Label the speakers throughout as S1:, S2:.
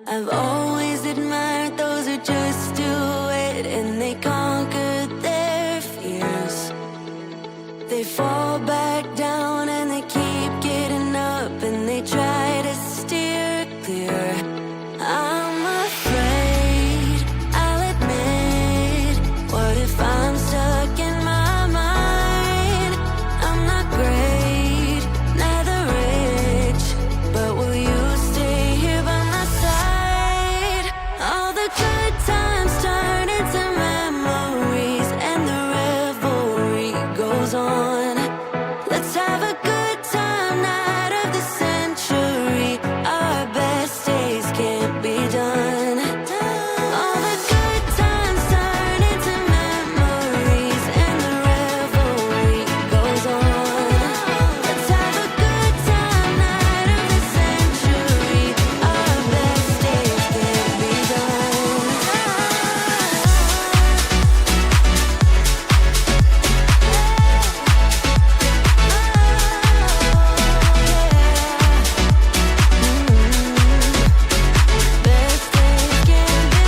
S1: I've always admired those who just do it, and they conquered their fears. They fall back down and they keep getting up, and they try to steer clear. I'm afraid, I'll admit, what if I'm stuck in my mind? I'm not great, neither rich, but will you stay here by my side? All the good times turn into memories, and the revelry goes on. Let's have a good time, night of the century. Our best days can't be done. All the good times turn into memories, and the revelry goes on. Let's have a good time, night of the century. Our best days can't be done. Best days can't be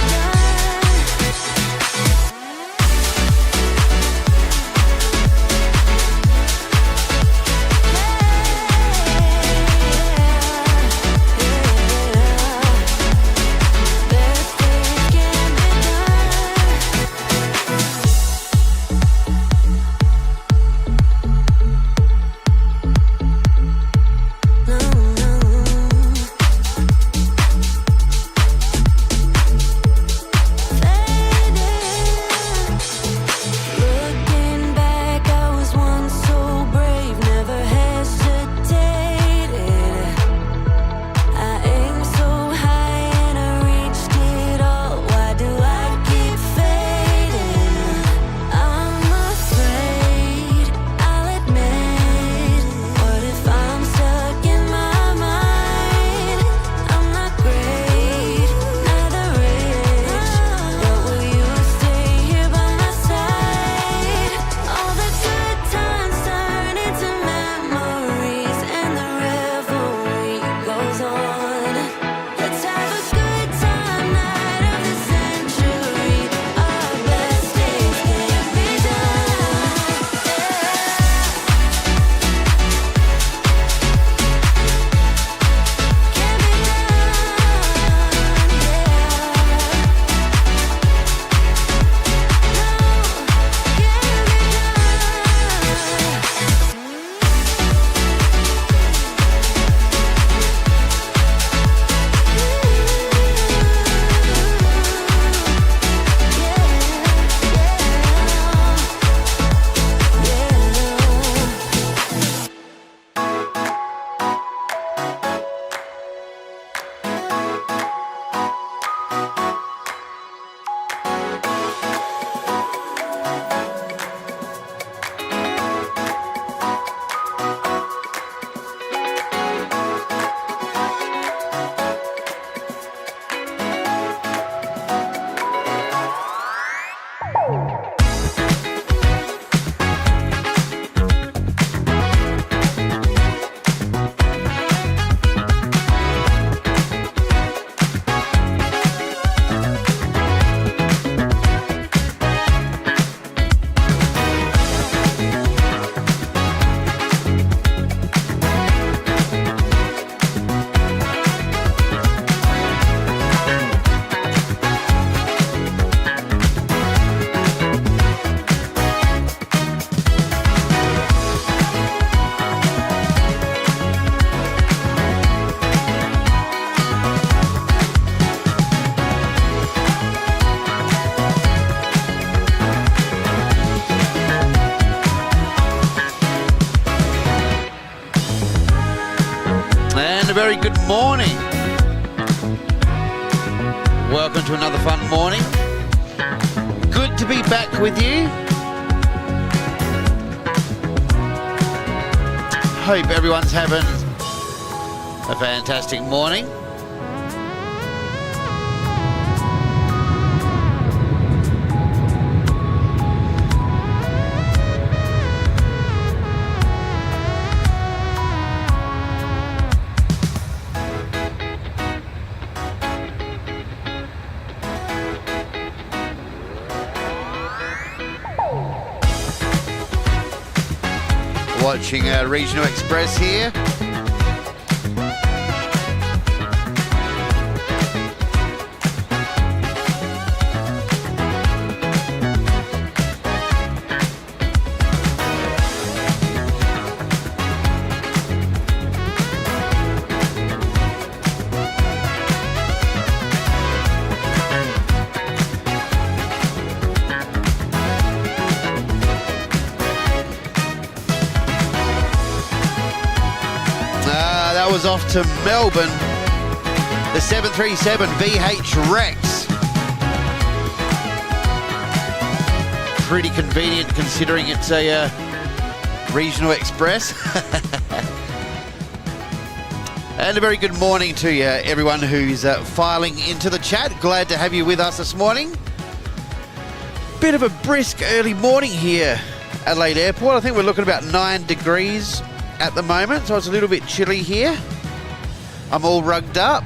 S1: Looking back, I was once so brave, never hesitated. I aimed so high and I reached it all. Why do I keep fading? I'm afraid, I'll admit, what if I'm stuck in my mind? I'm not great, neither rich, but will you stay here by my side? All the good times turn into memories, and the revelry goes on. Let's have a good time, night of the century. Our best days can't be done. Can't be
S2: And a very good morning. Welcome to another fun morning. Good to be back with you. Hope everyone's having a fantastic morning. watching Regional Express here. Was off to Melbourne, the 737 VH Rex. Pretty convenient considering it's a regional express. And a very good morning to you, everyone who's filing into the chat. Glad to have you with us this morning. Bit of a brisk early morning here, Adelaide Airport. I think we're looking at about 9 degrees at the moment, so it's a little bit chilly here. I'm all rugged up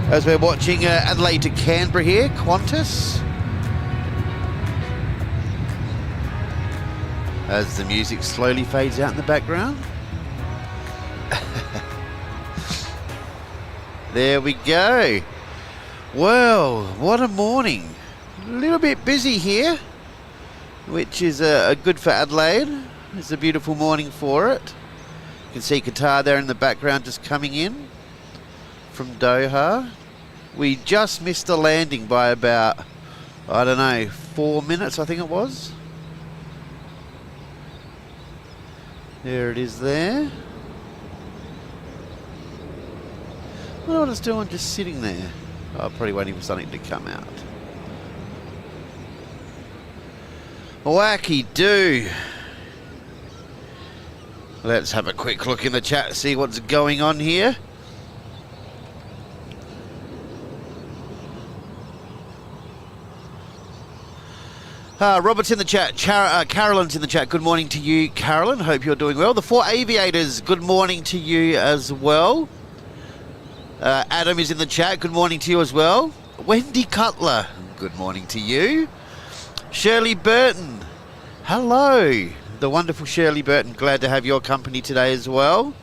S2: as we're watching Adelaide to Canberra here, Qantas. As the music slowly fades out in the background. There we go. Well, what a morning. A little bit busy here, which is good for Adelaide. It's a beautiful morning for it. You can see Qatar there in the background just coming in from Doha. We just missed the landing by about, I don't know, 4 minutes I think it was. There it is there. I wonder what it's doing just sitting there. Oh, probably waiting for something to come out. Wacky do. Let's have a quick look in the chat, see what's going on here. Robert's in the chat. Carolyn's in the chat. Good morning to you, Carolyn. Hope you're doing well. The 4 aviators, good morning to you as well. Adam is in the chat. Good morning to you as well. Wendy Cutler, good morning to you. Shirley Burton, hello. The wonderful Shirley Burton, glad to have your company today as well.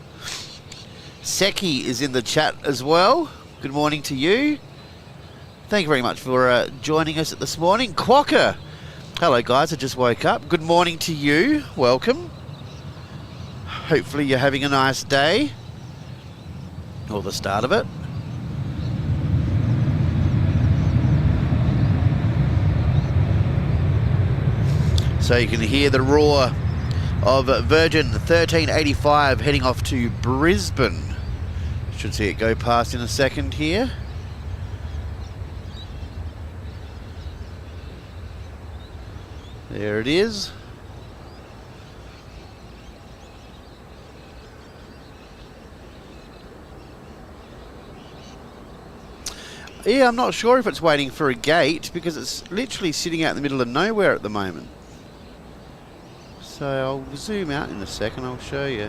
S2: Seki is in the chat as well. Good morning to you. Thank you very much for joining us this morning. Quokka, hello guys, I just woke up. Good morning to you, welcome. Hopefully you're having a nice day, or the start of it. So you can hear the roar of Virgin 1385 heading off to Brisbane. Should see it go past in a second here. There it is. Yeah, I'm not sure if it's waiting for a gate because it's literally sitting out in the middle of nowhere at the moment. So I'll zoom out in a second, I'll show you.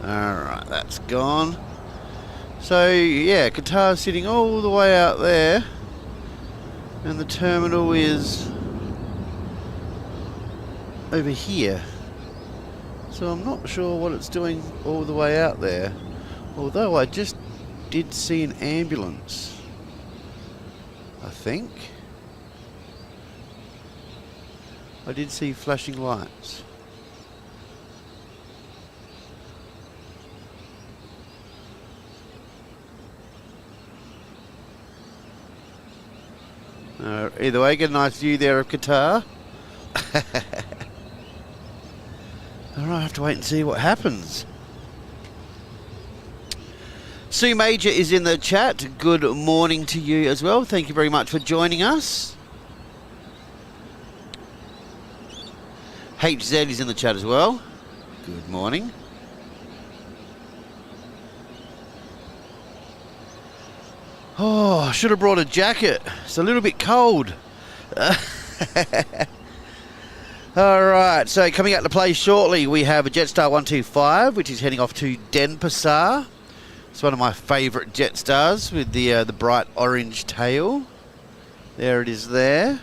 S2: Alright, that's gone. So yeah, Qatar's sitting all the way out there. And the terminal is over here. So I'm not sure what it's doing all the way out there. Although I just did see an ambulance, I think. I did see flashing lights. Either way, get a nice view there of Qatar. Alright, I have to wait and see what happens. Sue Major is in the chat. Good morning to you as well. Thank you very much for joining us. HZ is in the chat as well. Good morning. Oh, I should have brought a jacket. It's a little bit cold. Alright, so coming out to play shortly, we have a Jetstar 125, which is heading off to Denpasar. It's one of my favourite Jetstars with the bright orange tail. There it is there.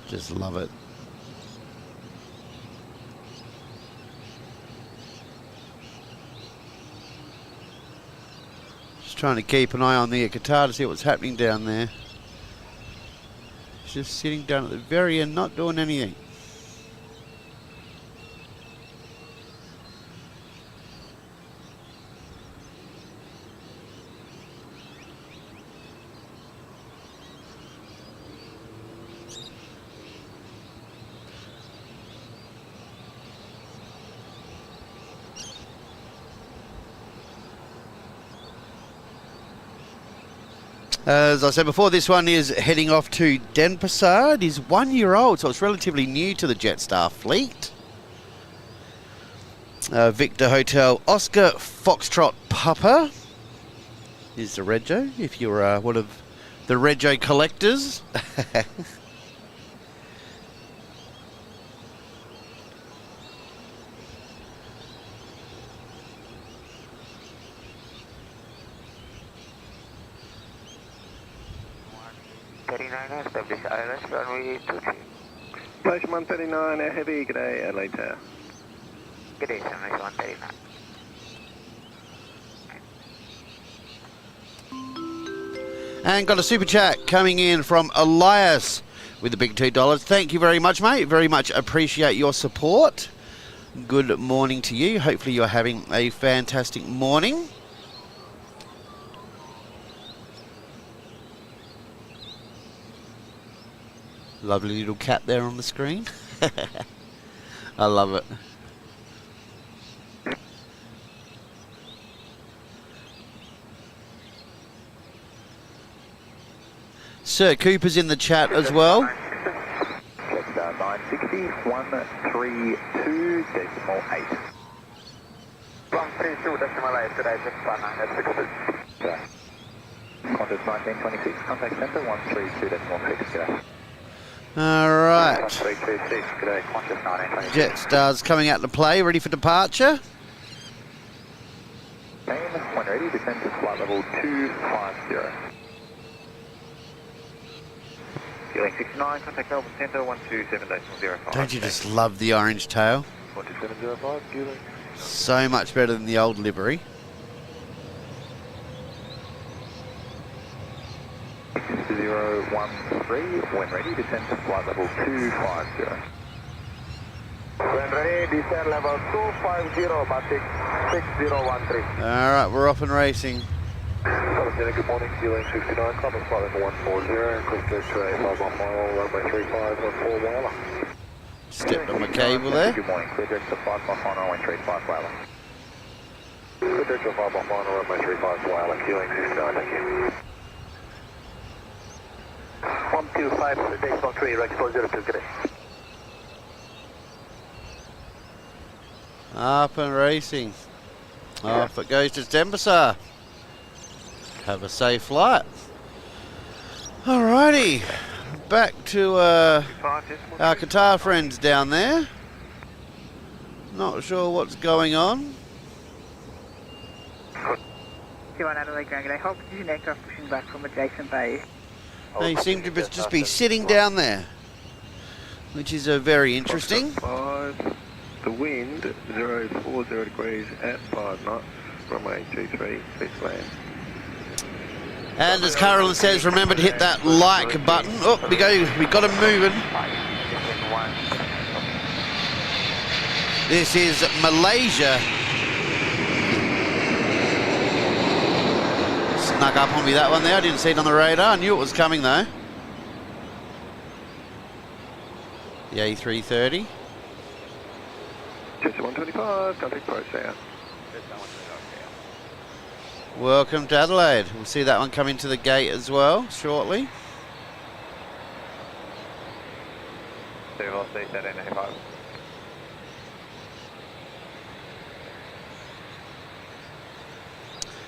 S2: Just love it. Just trying to keep an eye on the Qatar to see what's happening down there. Just sitting down at the very end, not doing anything. As I said before, this one is heading off to Denpasar. It is 1 year old, so it's relatively new to the Jetstar fleet. Victor Hotel Oscar Foxtrot Papa is the rego, if you're one of the rego collectors.
S3: Establish Airlines, runway 23.
S4: Station 139, Air Heavy, good day, Adelaide Tower.
S3: Good day, Station 139.
S2: And got a super chat coming in from Elias with the big $2. Thank you very much, mate. Very much appreciate your support. Good morning to you. Hopefully you're having a fantastic morning. Lovely little cat there on the screen. I love it. Sir Cooper's in the chat as well.
S4: Jetstar 960, 132.8.
S3: 132.8 today, Jetstar 960.
S4: Qantas 1926, contact centre 132.6, good day.
S2: Alright.
S4: 1326, good day, Qantas 1926.
S2: Jetstar's coming out to play, ready for departure.
S4: When ready, descend to flight level 250.
S3: Feeling 69, contact Melbourne Centre 127.05.
S2: Don't you just love the orange tail?
S4: 127.05, Feeling.
S2: So much better than the old livery.
S4: 6013, when ready, descend to flight level 250.
S3: When ready, descend level 250, Batik 6013.
S2: Alright, we're off and racing.
S4: Good morning, Feeling 69, Qantas flight level 140, quick clear to a 5 mile, runway 35, 14 Whaler.
S2: Stepped on my cable there.
S4: Good morning, clear direct to 5 mile, runway 35 Whaler. Clear direct to 5 mile, runway 35 Whaler, Feeling 69, thank you. 125, decimal 3, right 402, good day.
S2: Up and racing. Off it goes to Denpasar. Have a safe flight. Alrighty. Back to our Qatar friends down there. Not sure what's going on.
S5: 21 Adelaide Ground, g'day. Hold position aircraft pushing back from adjacent bay.
S2: They seem to just be sitting down there, which is very interesting.
S4: 5, the wind 040 degrees at 5 knots, runway 23, please land.
S2: And as Carolyn says, remember to hit that like button. Oh, we got them moving. This is Malaysia. Snuck up on me that one there. I didn't see it on the radar. I knew it was coming though. The A330.
S4: Jetstar 125, contact approach out.
S2: Welcome to Adelaide. We'll see that one come into the gate as well shortly.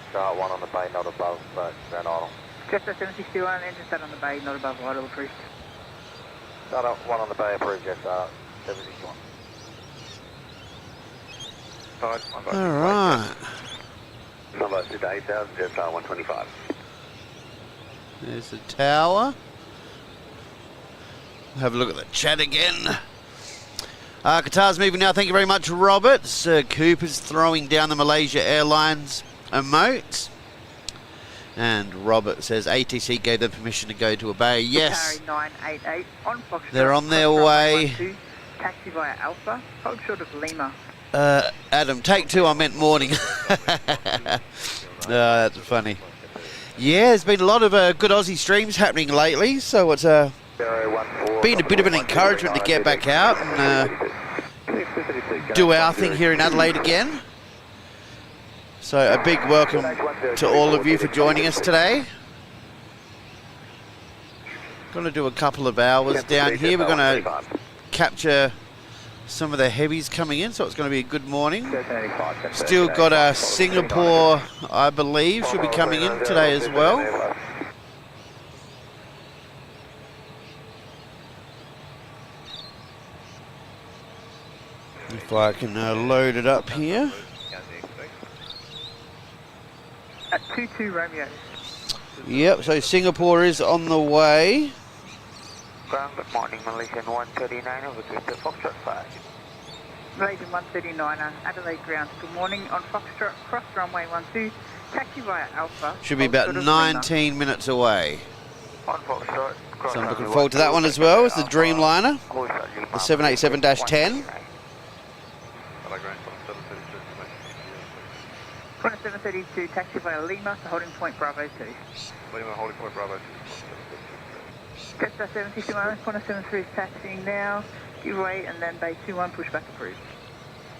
S4: Start 1 on the bay, not above, but ground idle.
S5: Jetstar 761, engine start on the bay, not above idle, approved.
S4: Start 1 on the bay, approved, Jetstar 761.
S2: Alright.
S4: Number 8000, Jetstar 125.
S2: There's the tower. Have a look at the chat again. Qatar's moving now. Thank you very much, Robert. Sir Cooper's throwing down the Malaysia Airlines emote. And Robert says ATC gave them permission to go to a bay. Yes.
S5: 988 on Foxtrot.
S2: They're on their way.
S5: Taxi via Alpha. Hold short of Lima.
S2: Adam, take 2. I meant morning. That's funny. Yeah, there's been a lot of good Aussie streams happening lately, so it's been a bit of an encouragement to get back out and do our thing here in Adelaide again. So a big welcome to all of you for joining us today. Going to do a couple of hours down here. We're going to capture some of the heavies coming in, so it's going to be a good morning. Still got Singapore, I believe, should be coming in today as well. If I can load it up here.
S5: At 22 Romeo.
S2: Yep, so Singapore is on the way.
S3: Good morning, Malaysian 139 over to Foxtrot 5.
S5: Malaysian 139, Adelaide ground. Good morning on Foxtrot, cross runway 12, taxi via Alpha.
S2: Should be about 19 minutes away.
S3: On Foxtrot,
S2: So I'm looking forward to that one as well. It's the Dreamliner, the 787-10.
S5: 2732, taxi via Lima to holding point Bravo 2.
S3: Lima holding point Bravo 2.
S5: Jetstar 761, corner 73 is taxiing now. Give way and then bay 21, pushback approved.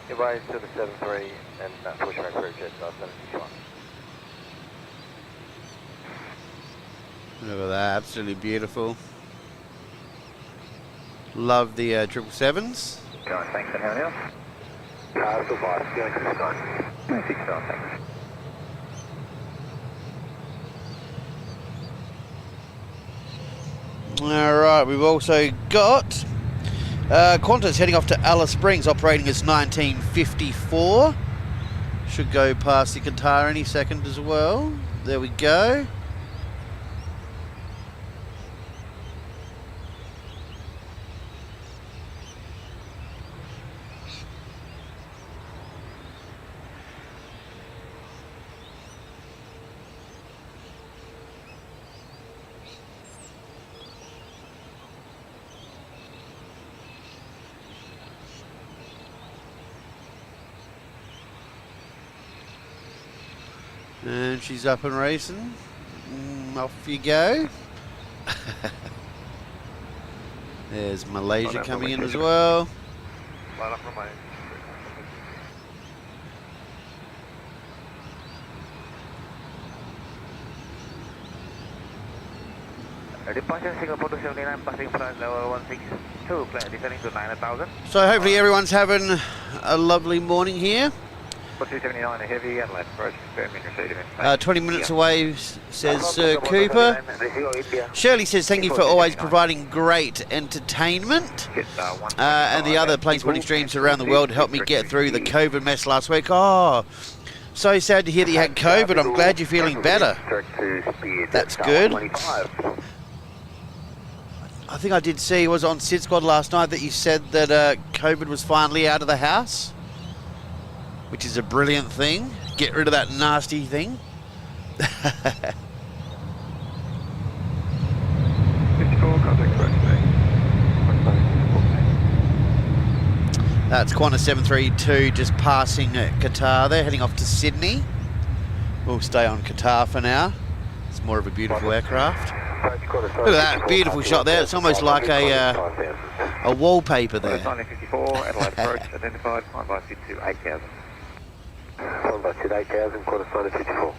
S4: Give way to the 73 and pushback approved, Jetstar 761.
S2: Look at that, absolutely beautiful. Love the 777s.
S4: Going, thanks, and how many else? Still 5, feeling 69. 69, thanks.
S2: Alright, we've also got Qantas heading off to Alice Springs, operating as 1954. Should go past the Qatar any second as well. There we go. And she's up and racing. Off you go. There's Malaysia coming in as well.
S3: Line up from my departure Singapore to 79, passing flight level 162, plane descending to 9,000.
S2: So hopefully everyone's having a lovely morning here.
S3: 279, a heavy Adelaide approach, firm in your seat.
S2: 20 minutes away, says Sir Cooper. Shirley says, thank you for always providing great entertainment. And the other planespotting streams around the world helped me get through the COVID mess last week. Oh, so sad to hear that you had COVID. I'm glad you're feeling better. That's good. I think I did see, it was on Sid Squad last night, that you said that COVID was finally out of the house, which is a brilliant thing. Get rid of that nasty thing.
S3: 54, contact
S2: That's Qantas 732 just passing Qatar there, heading off to Sydney. We'll stay on Qatar for now. It's more of a beautiful aircraft. Look at that, beautiful shot there. It's almost like a wallpaper there.
S3: 1954, Adelaide approach, identified, climb by 8,000.
S4: Climb by 8,000, Qantas 1954.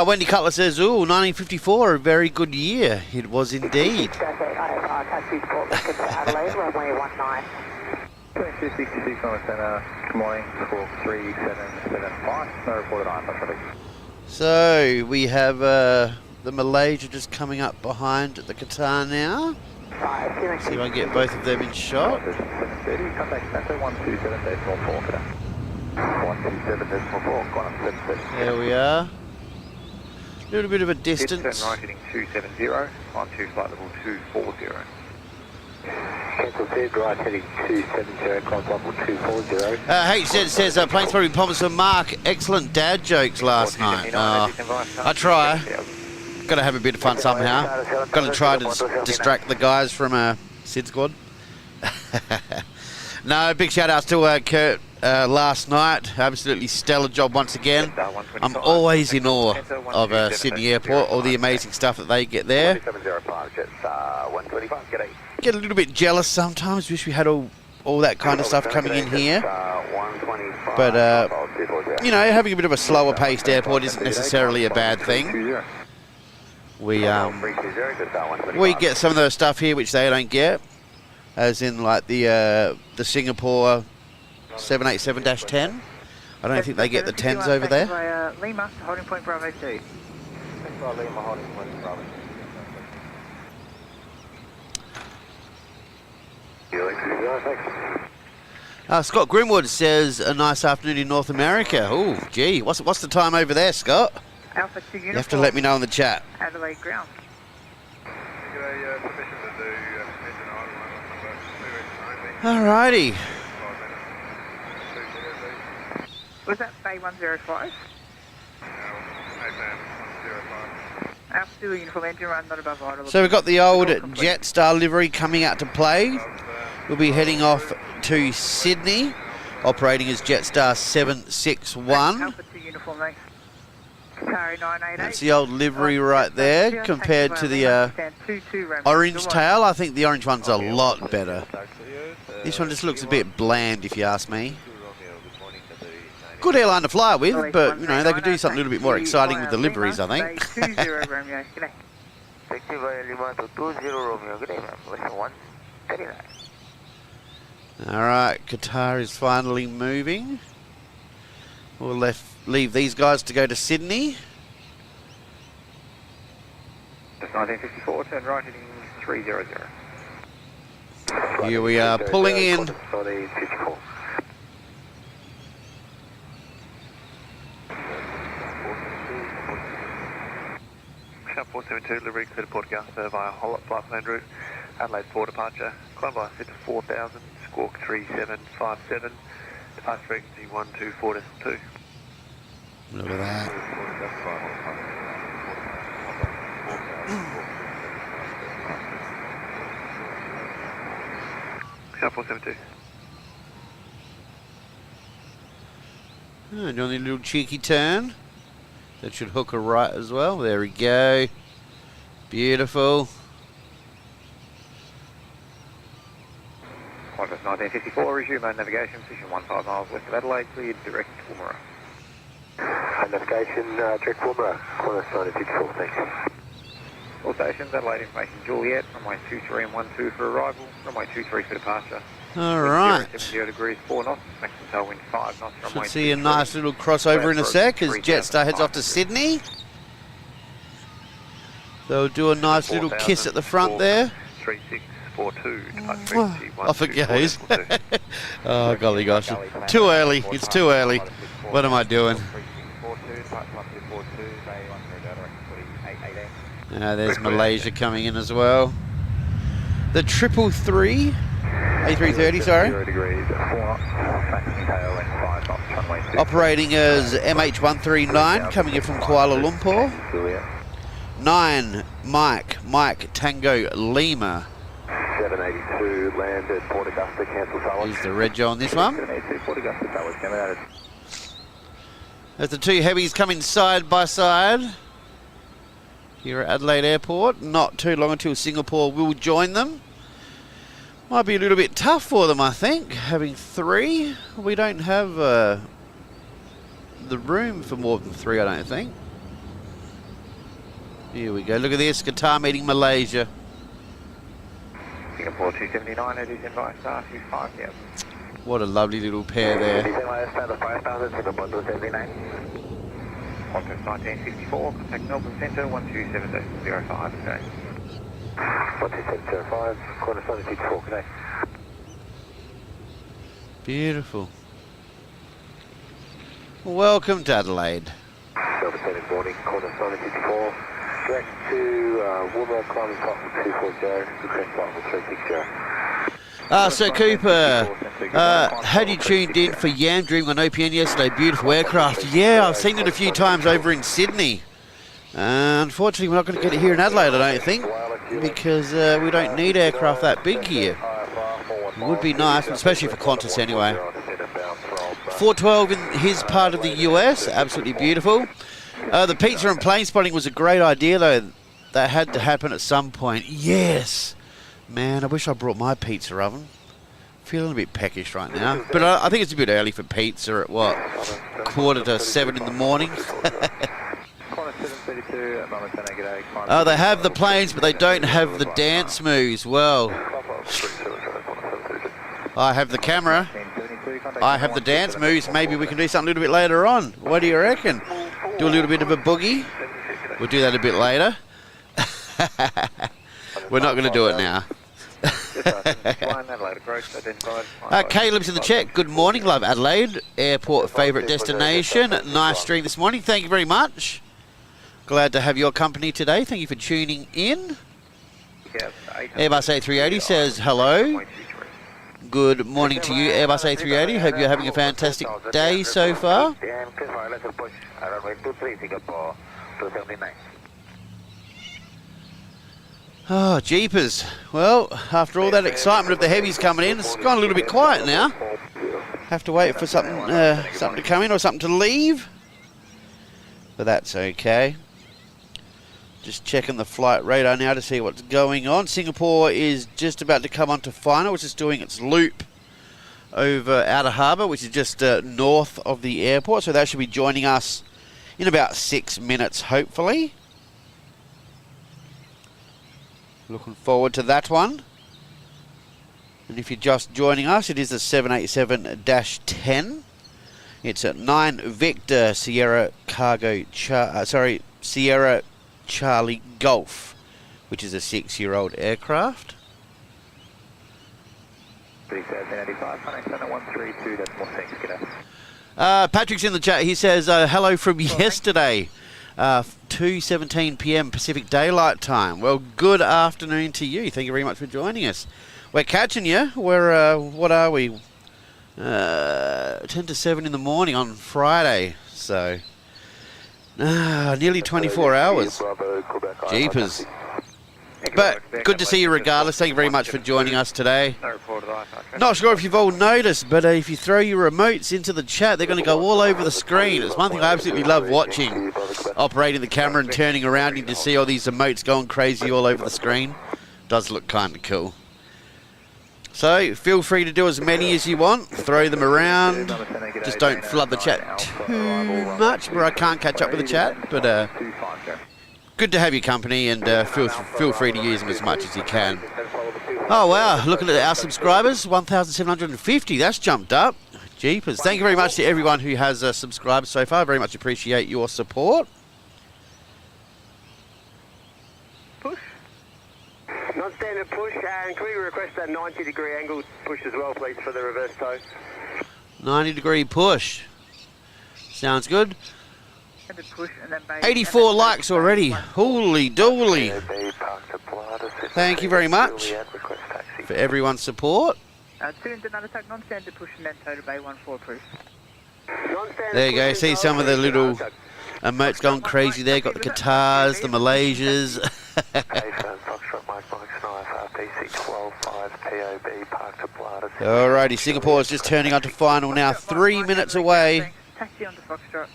S2: Wendy Cutler says, ooh, 1954, a very good year. It was indeed.
S5: Adelaide, runway 19.
S4: 2266 on the centre, good morning, 43775, no reported iron traffic.
S2: So, we have the Malaysia just coming up behind the Qatar now. See if I can get both of them in shot.
S4: 730, contact NASA 127.4 for that. 127.4, Qantas 730.
S2: There we are. little bit of a
S3: Turn
S2: distance.
S3: right heading 270, on to flight level 240.
S4: Cancel dead right heading 270, climb level 240.
S2: HZ says planes probably promised some Mark excellent dad jokes last night. I try. Got to have a bit of fun somehow. Got to try to distract the guys from Sid Squad. No, big shout outs to Kurt last night. Absolutely stellar job once again. I'm always in awe of Sydney Airport, all the amazing stuff that they get there. Get a little bit jealous sometimes, wish we had all that kind of stuff coming in here. But, you know, having a bit of a slower paced airport isn't necessarily a bad thing. We get some of the stuff here which they don't get, as in like the Singapore 787-10. I don't think they get the 10s over there.
S5: Lima, holding point Bravo 2.
S2: Scott Grimwood says a nice afternoon in North America. Oh, gee, what's the time over there, Scott?
S5: Alpha 2 uniform.
S2: You have to let me know in the chat.
S5: Adelaide ground.
S2: Alrighty.
S5: Was that Bay 105? Alpha 2 uniform engine run, not above idle.
S2: So we've got the old Jetstar livery coming out to play. We'll be heading off to Sydney, operating as Jetstar 761.
S5: Alpha 2 uniform, thanks. Tower 988.
S2: That's the old livery right there compared to the orange tail. I think the orange one's a lot better. This one just looks a bit bland, if you ask me. Good airline to fly with, but, you know, they could do something a little bit more exciting with the liveries, I think. Alright, Qatar is finally moving. We'll leave these guys to go to Sydney.
S3: Just 1954, turn right heading 300.
S2: Here we are, pulling in.
S3: Shout 472, livery clear to Port Augusta via flight plan route, Adelaide for departure. Climb by set to 4000, squawk 3757, departure frequency 124.2.
S2: Look at that.
S3: Shout 472.
S2: Doing a little cheeky turn. That should hook a right as well. There we go. Beautiful.
S3: Qantas 1954, resume our navigation, position 15 miles west of Adelaide, cleared direct to Woomera.
S4: Navigation, direct Woomera, Qantas 1954, thanks.
S3: All stations, Adelaide information Juliet, runway 23 and 12 for arrival, runway 23 for departure.
S2: Alright.
S3: 0 degrees, 4 knots, maximum tailwind 5 knots.
S2: Should see a nice little crossover in a sec as Jetstar heads off to Sydney. They'll do a nice little kiss at the front there.
S3: 3642,
S2: Off it goes. Oh, golly gosh. Too early. It's too early. What am I doing? There's Malaysia coming in as well. The 333, A330, sorry.
S3: 0 degrees, 4 knots, maximum tailwind 5 knots, runway 6.
S2: Operating as MH139, coming in from Kuala Lumpur. 9, Mike Tango Lima.
S4: 782, land at Port Augusta, cancel salad.
S2: Here's the rego on this one.
S3: 782, Port Augusta, salad, coming out.
S2: As the two heavies coming side by side here at Adelaide Airport. Not too long until Singapore will join them. Might be a little bit tough for them, I think, having 3. We don't have the room for more than 3, I don't think. Here we go. Look at this. Qatar meeting Malaysia.
S3: Singapore 279, it is invite star 25, yeah.
S2: What a lovely little pair there.
S3: Qantas 1954, contact Melbourne Centre 127.05, okay.
S4: 127.05, Qantas 1954, okay.
S2: Beautiful. Welcome to Adelaide.
S4: Melbourne Centre morning, Qantas 954. Direct to Woodward, climbing top 240, request flight 360.
S2: Sir Cooper, had you tuned in for Yam Dream on OPN yesterday? Beautiful aircraft. Yeah, I've seen it a few times over in Sydney. Unfortunately, we're not going to get it here in Adelaide, I don't think, because we don't need aircraft that big here. It would be nice, especially for Qantas anyway. 412 in his part of the US, absolutely beautiful. The pizza and plane spotting was a great idea, though. That had to happen at some point. Yes! Man, I wish I brought my pizza oven. Feeling a bit peckish right now. But I think it's a bit early for pizza at, what, 6:45 in the morning? Oh, they have the planes, but they don't have the dance moves. Well, I have the camera. I have the dance moves. Maybe we can do something a little bit later on. What do you reckon? Do a little bit of a boogie? We'll do that a bit later. We're not going to do it now. Caleb's in the chat. Good morning, love Adelaide Airport, faivourite destination. Nice stream this morning. Thank you very much. Glad to have your company today. Thank you for tuning in. Airbus A380 says hello. Good morning to you, Airbus A380. Hope you're having a fantastic day so far. Oh, jeepers. Well, after all that excitement of the heavies coming in, it's gone a little bit quiet now. Have to wait for something to come in or something to leave. But that's okay. Just checking the flight radar now to see what's going on. Singapore is just about to come onto final, which is doing its loop over Outer Harbour, which is just north of the airport. So that should be joining us in about 6 minutes, hopefully. Looking forward to that one. And if you're just joining us, it is the 787-10. It's at 9 Victor Sierra Cargo, Sierra Charlie Golf, which is a 6-year-old aircraft. Patrick's in the chat. He says, hello from yesterday, 2:17 p.m. Pacific Daylight Time. Well, good afternoon to you. Thank you very much for joining us. We're catching you. We're, what are we? 10 to 7 in the morning on Friday. So, nearly 24 hours. Jeepers. But good to see you regardless. Thank you very much for joining us today. Not sure if you've all noticed, but if you throw your remotes into the chat, they're going to go all over the screen. It's one thing I absolutely love watching. Operating the camera and turning around and to see all these emotes going crazy all over the screen. Does look kind of cool. So feel free to do as many as you want. Throw them around. Just don't flood the chat too much where I can't catch up with the chat. But good to have your company, and feel free to use them as much as you can. Oh wow, looking at our subscribers, 1,750. That's jumped up. Jeepers. Thank you very much to everyone who has subscribed so far. Very much appreciate your support.
S6: Push. Non-standard push, and can we request a 90-degree angle push as well, please, for the reverse tow?
S2: 90-degree push. Sounds good.
S5: Push and then
S2: 84 likes already. Holy dooly. Thank you very much for everyone's support.
S5: Non-standard push and then tow to bay 14 approved.
S2: There you go. See some of the little emotes going crazy there. Got the Qatars, the Malaysias. Alrighty, Singapore is just turning onto final now. 3 minutes away.
S5: Taxi onto Foxtrot.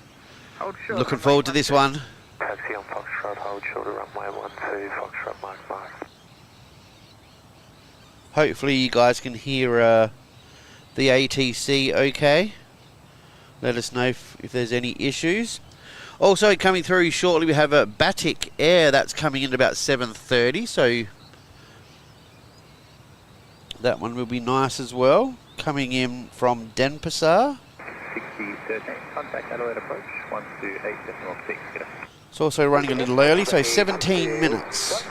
S5: Hold short.
S2: Looking forward to this one.
S3: Taxi on Foxtrot, hold short of runway 12, Foxtrot, Mike.
S2: Hopefully you guys can hear the ATC okay. Let us know if there's any issues. Also coming through shortly, we have a Batik Air that's coming in about 7:30, so that one will be nice as well. Coming in from Denpasar.
S4: 6013, contact Adelaide approach, 128.6.
S2: It's also running a little early, so 17 minutes.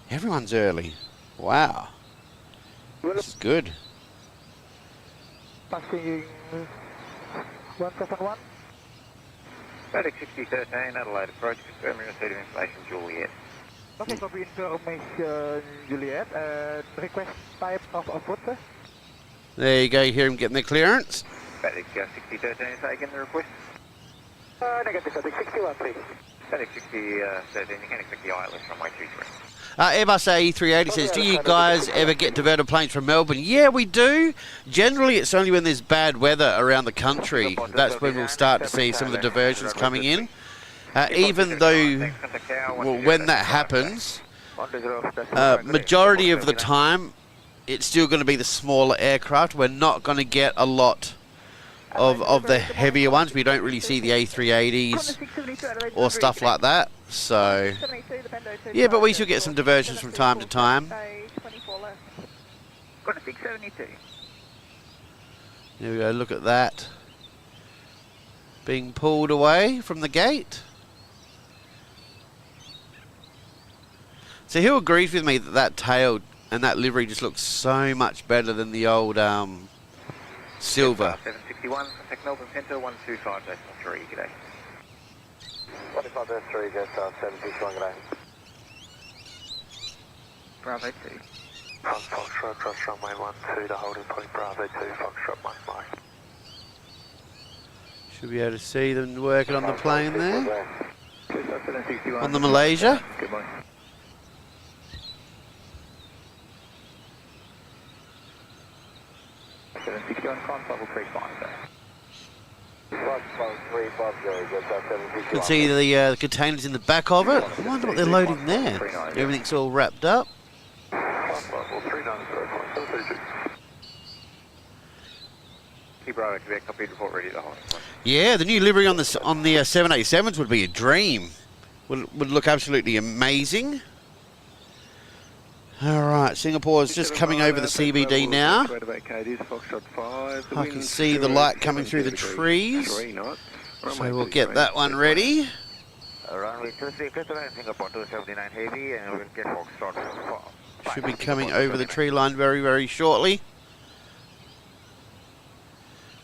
S2: Everyone's early. Wow. This is good.
S7: Passing 171.
S4: Batik 6013, Adelaide approach, confirming receipt of information, Juliet.
S7: Okay, copy information, Juliet. Request type of output, sir?
S2: There you go, you hear him getting the clearance.
S4: Batik 6013 is taking the request.
S6: Negative, Batik 61, please.
S4: Batik 6013, you can expect the ILS runway 23.
S2: Airbus A380 says, do you guys ever get diverted planes from Melbourne? Yeah, we do. Generally, it's only when there's bad weather around the country. That's when we'll start to see some of the diversions coming in. Even though, well, when that happens, majority of the time, it's still going to be the smaller aircraft. We're not going to get a lot of the heavier ones. We don't really see the A380s or stuff like that. So, yeah, but we still get some diversions from time to time. There we go, look at that. Being pulled away from the gate. So who agrees with me that that tail and that livery just looks so much better than the old silver?
S4: 761, contact Melbourne Centre, 125.3, g'day.
S6: 125.3, Jetstar, 761, g'day.
S5: Bravo 2.
S3: Foxtrot, cross runway 12 to holding point Bravo 2, Foxtrot 1 Mike.
S2: Should be able to see them working on the plane there. On the Malaysia.
S4: Good morning.
S2: You can see the containers in the back of it. I wonder what they're loading there. Everything's all wrapped up. Yeah, the new livery on the 787s would be a dream. Would look absolutely amazing. Alright, Singapore's just coming over the CBD now. I can see the light coming through the trees. So we'll get that one ready. Should be coming over the tree line very, very shortly.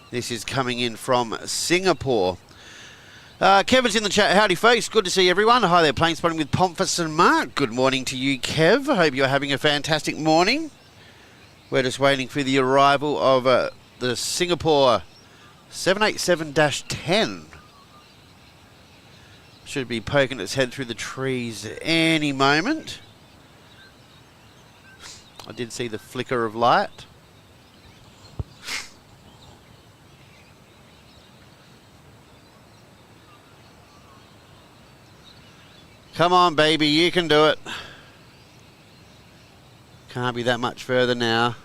S2: This is coming in from Singapore. Kevin's in the chat. Howdy, folks. Good to see everyone. Hi there, plane spotting with Pompous and Mark. Good morning to you, Kev. I hope you're having a fantastic morning. We're just waiting for the arrival of the Singapore 787-10. Should be poking its head through the trees any moment. I did see the flicker of light. Come on, baby, you can do it. Can't be that much further now.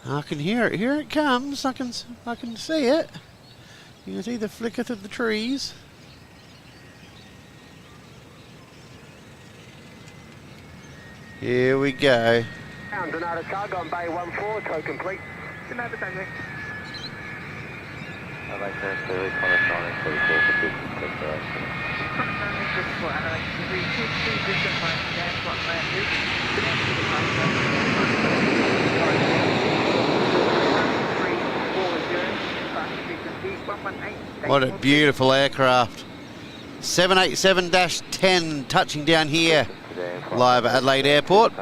S2: I can hear it. Here it comes. I can see it. You can see the flicker through the trees. Here we go.
S6: Donata Cargo on Bay 14, tow complete.
S5: Donata Cargo.
S2: What a beautiful aircraft. 787-10 touching down here live at Adelaide Airport.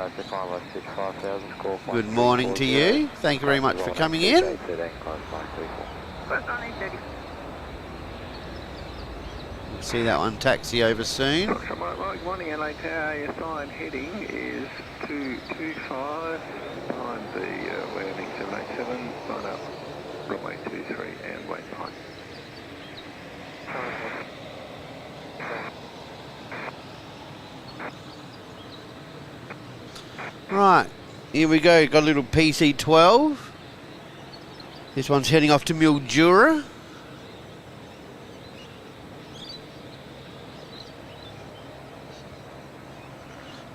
S2: Good morning to you. Thank you very much for coming in. We'll see that one taxi over soon.
S3: Morning, LA Tower, your sign heading is 225, behind the landing 787, line up runway 23 and wait behind.
S2: Right, here we go. Got a little PC-12. This one's heading off to Mildura.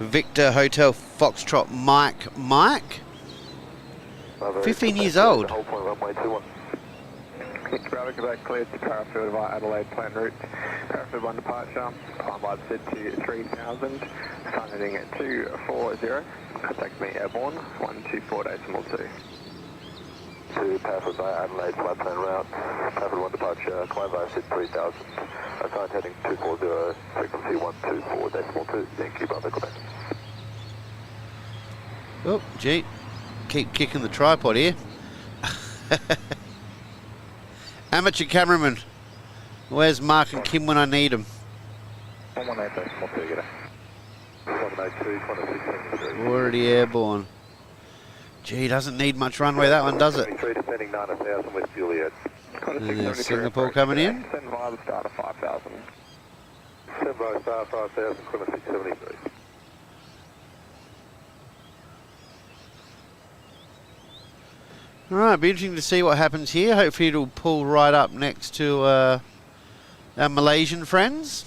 S2: Victor Hotel Foxtrot Mike. 15 years old.
S4: Thank you, Bravo, Quebec, cleared to Parafield via Adelaide, plan route. Parafield 1 departure, climb by set to 3000, sun heading at 240, contact me airborne, 124.2. To Parafield via Adelaide, flight plan route, Parafield 1 departure, climb by set 3000, sun heading 240, frequency 124.2. Thank you, Bravo, Quebec.
S2: Oh, gee. Keep kicking the tripod here. Amateur cameraman. Where's Mark and Kim when I need them?
S4: 118.2, get it. 102, 26,
S2: Already airborne. Gee, doesn't need much runway that one, does it?
S4: 23 descending 9,000 West Juliet.
S2: Singapore coming in.
S4: Send via the start of 5,000. Send via start 5,000, Qantas 673.
S2: Alright, be interesting to see what happens here. Hopefully it'll pull right up next to our Malaysian friends.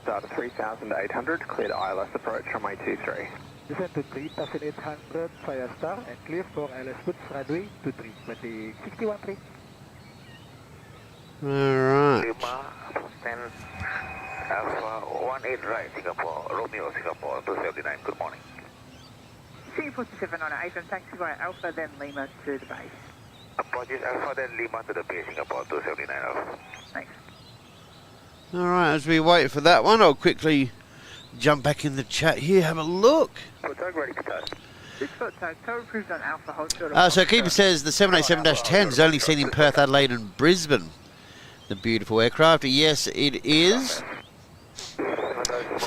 S4: Start of 3,800, clear to ILS approach from A23.
S7: Descend to 3,800 via Star and clear for ILS Woods runway 23, 2061
S2: Alright.
S8: Alpha 18 right, Singapore, Romeo, Singapore, 279, good morning.
S5: Singapore 2798 and taxi via Alpha, then Lima to the base.
S8: Apologies, Alpha, then Lima to the base, Singapore, 279, Alpha.
S5: Thanks.
S2: Alright, as we wait for that one, I'll quickly jump back in the chat here, have a look.
S4: Tug ready for touch.
S5: 6 foot tug, tow approved on Alpha, hold short.
S2: So Keeper says the 787-10 is only seen in Perth, Adelaide and Brisbane. The beautiful aircraft. Yes, it is.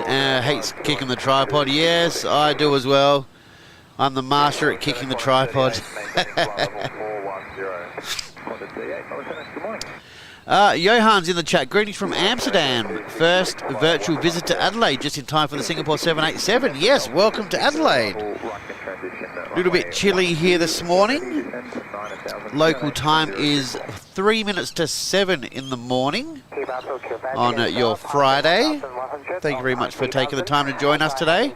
S2: Hates kicking the tripod. Yes, I do as well. I'm the master at kicking the tripod. Johan's in the chat. Greetings from Amsterdam. First virtual visit to Adelaide, just in time for the Singapore 787. Yes, welcome to Adelaide. A little bit chilly here this morning. Local time is 3 minutes to 7 in the morning on your Friday. Thank you very much for taking the time to join us today.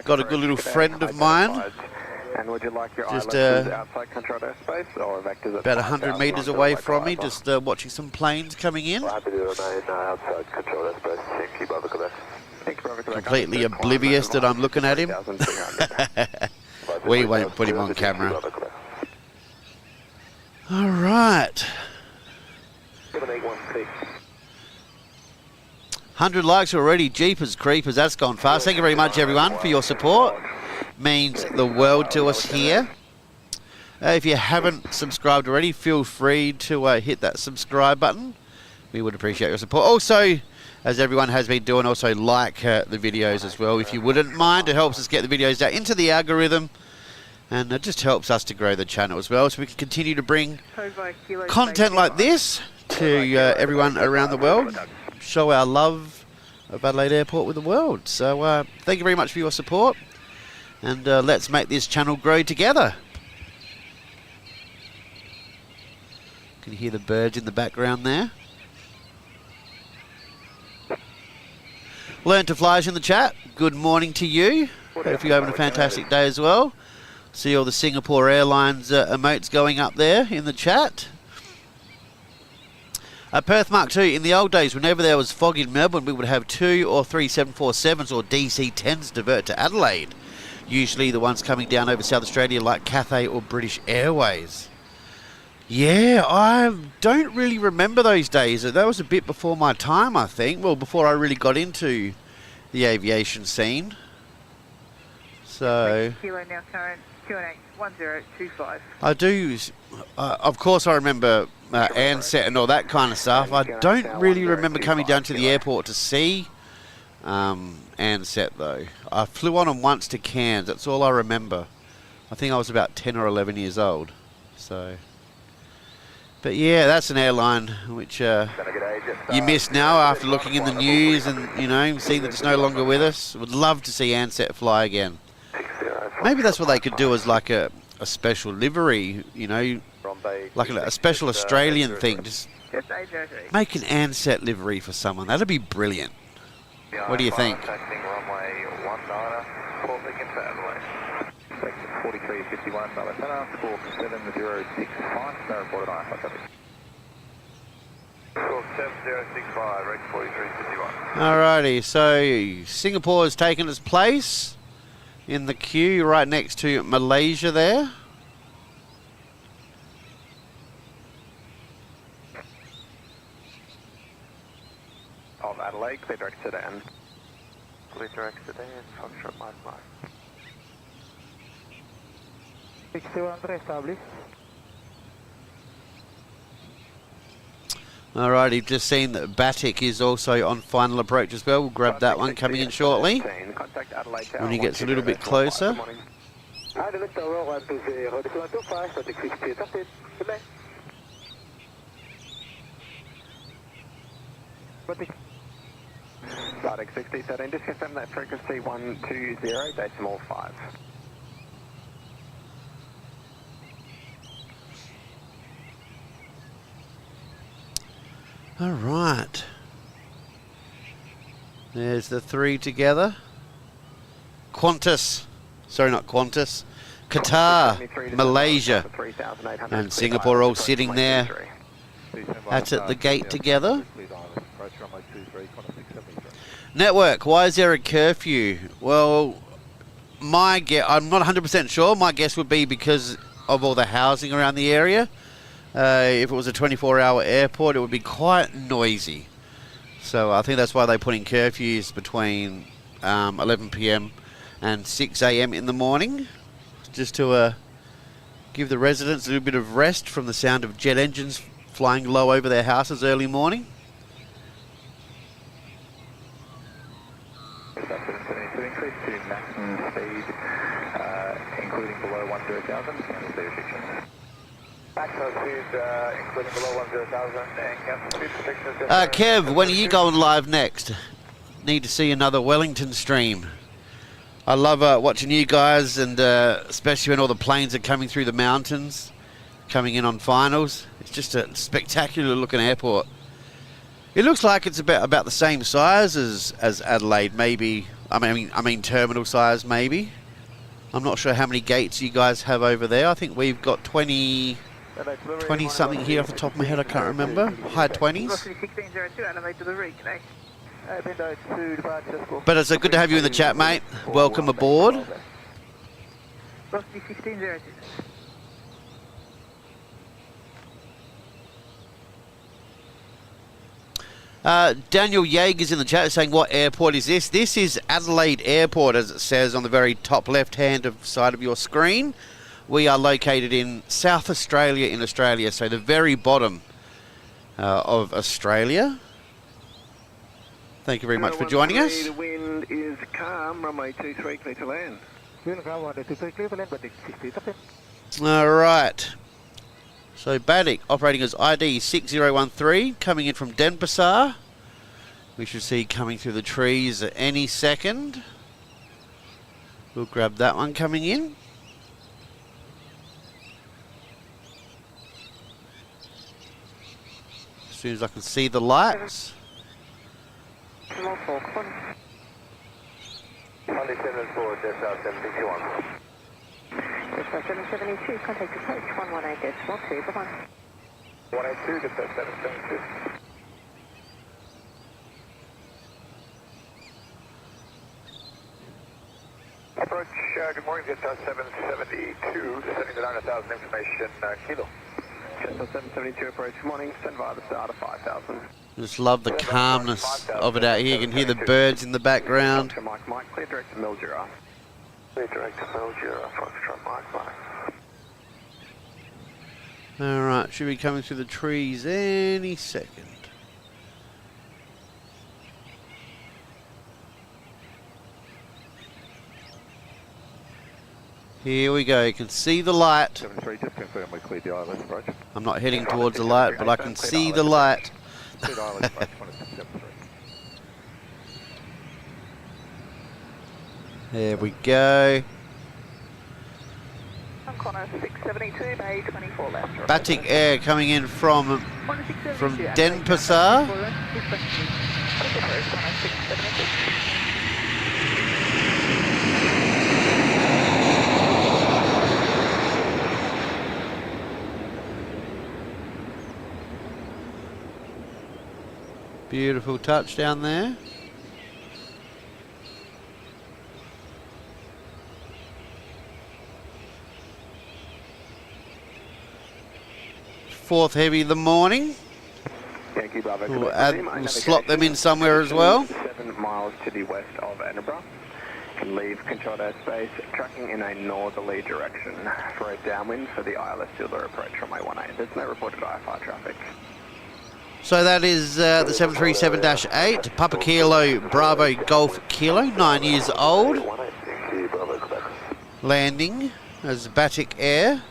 S2: Got a good little friend of mine just about 100 metres away from me, just watching some planes coming in. Completely oblivious that I'm looking at him. We won't put him on camera. All right. 100 likes already. Jeepers creepers, that's gone fast. Thank you very much, everyone, for your support. Means the world to us here. If you haven't subscribed already, feel free to hit that subscribe button. We would appreciate your support. Also, as everyone has been doing, also like the videos as well, if you wouldn't mind. It helps us get the videos out into the algorithm, and it just helps us to grow the channel as well, so we can continue to bring content like this to everyone around the world. Show our love of Adelaide Airport with the world. So thank you very much for your support, and let's make this channel grow together. Can you hear the birds in the background there? Learn to Fly's in the chat. Good morning to you. Hope you're having a fantastic day as well. See all the Singapore Airlines emotes going up there in the chat. Perth Mark II, in the old days, whenever there was fog in Melbourne, we would have 2 or 3 747s or DC-10s divert to Adelaide. Usually the ones coming down over South Australia like Cathay or British Airways. Yeah, I don't really remember those days. That was a bit before my time, I think. Well, before I really got into the aviation scene. So
S5: Kilo now current 2181025.
S2: I do, of course I remember Ansett and all that kind of stuff. I don't really remember coming down to the airport to see Ansett though. I flew on them once to Cairns, that's all I remember. I think I was about 10 or 11 years old. So, but yeah, that's an airline which you miss now after looking in the news and, you know, seeing that it's no longer with us. Would love to see Ansett fly again. Maybe that's what they could do as like a special livery, you know, like a special Australian thing. Just make an Ansett livery for someone. That'd be brilliant. What do you think?
S8: Taxiing runway 19, port beacon for Adelaide. 4351, Batik squawk 7065, no reported IFR traffic. Squawk 7065, rate 4351.
S2: Alrighty, so Singapore has taken its place in the queue right next to Malaysia there.
S4: Of Adelaide, clear direct sedan.
S3: Clear direct sedan, Foxtrot Mike Mike.
S7: 61 established.
S2: Alrighty, just seen that Batik is also on final approach as well. We'll grab that one coming in shortly when he gets a little bit closer.
S4: Batik 6013, just confirm that frequency 120, decimal 5.
S2: All right. There's the three together. Qantas. Sorry, not Qantas. Qatar, Malaysia, and Singapore all sitting there. That's at the gate together. Network, why is there a curfew? Well, I'm not 100% sure. My guess would be because of all the housing around the area. If it was a 24-hour airport, it would be quite noisy. So I think that's why they put in curfews between 11 p.m. and 6 a.m. in the morning, just to give the residents a little bit of rest from the sound of jet engines flying low over their houses early morning.
S8: To increase to maximum speed, including below 10,000, cancel the restriction. Maximum speed, including below 10,000, and cancel speed restrictions.
S2: Kev, when are you going live next? Need to see another Wellington stream. I love watching you guys, and especially when all the planes are coming through the mountains, coming in on finals. It's just a spectacular looking airport. It looks like it's about the same size as Adelaide, maybe. I mean terminal size, maybe. I'm not sure how many gates you guys have over there. I think we've got 20 something here off the top of my head. I can't remember. High 20s.
S5: 1602, Adelaide delivery, g'day.
S2: But it's good to have you in the chat, mate. Welcome aboard.
S5: Velocity 1602.
S2: Daniel Yeager's in the chat saying, what airport is this? This is Adelaide Airport, as it says on the very top left-hand side of your screen. We are located in South Australia in Australia, so the very bottom of Australia. Thank you very much for joining us.
S4: The wind is calm, runway 23, clear to land.
S7: Wind calm, runway 23, clear to land, Batik 60.
S2: All right. So Batik operating as ID 6013, coming in from Denpasar. We should see coming through the trees at any second. We'll grab that one coming in. As soon as I can see the lights.
S8: 174, Jetstar 761.
S9: Jetstar 772, contact approach 118.2, bye-bye.
S8: 182, Jetstar 772. Approach, good morning, Jetstar 772, descending to 9,000 information, kilo.
S4: Jetstar 772 approach, good morning, stand by the start of 5,000.
S2: Just love the calmness of it out here. You can hear the birds in the background.
S4: Mike, clear direct to Mildura.
S8: Clear direct to Mildura, Foxtrot Mike Mike.
S2: Alright, should be coming through the trees any second. Here we go, you can see the light.
S8: 73, just confirm we cleared the ILS approach.
S2: I'm not heading towards the light, but I can see the light.
S8: Cleared ILS approach, 2673.
S2: There we go.
S5: Qantas 672, Bay 24 left.
S2: Batik Air coming in from Denpasar. Beautiful touchdown there. Fourth heavy of the morning.
S4: Yankee Bravo.
S2: We'll slot them in somewhere as well.
S4: 7 miles to the west of Edinburgh. Can leave controlled airspace, tracking in a northerly direction for a downwind for the ILS Silver approach from Runway 18. There's no reported IFR traffic.
S2: So that is the 737-8, Papa Kilo Bravo Golf Kilo, 9 years old. Landing as Batik Air.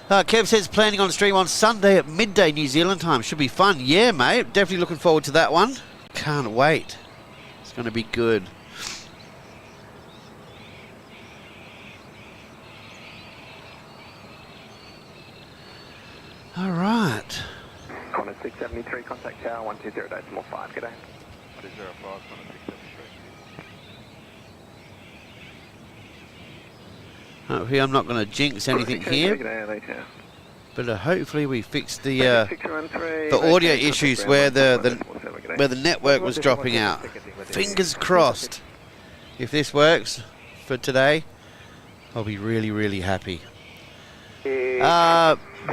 S2: Kev says planning on stream on Sunday at midday New Zealand time. Should be fun. Yeah, mate. Definitely looking forward to that one. Can't wait. It's going to be good. All right.
S4: Qantas 673, contact tower 120.5, g'day.
S8: 205, Qantas 673.
S2: Hopefully I'm not going to jinx anything here, but hopefully we fixed the audio issues where the network was dropping out. Fingers crossed. If this works for today, I'll be really, really happy.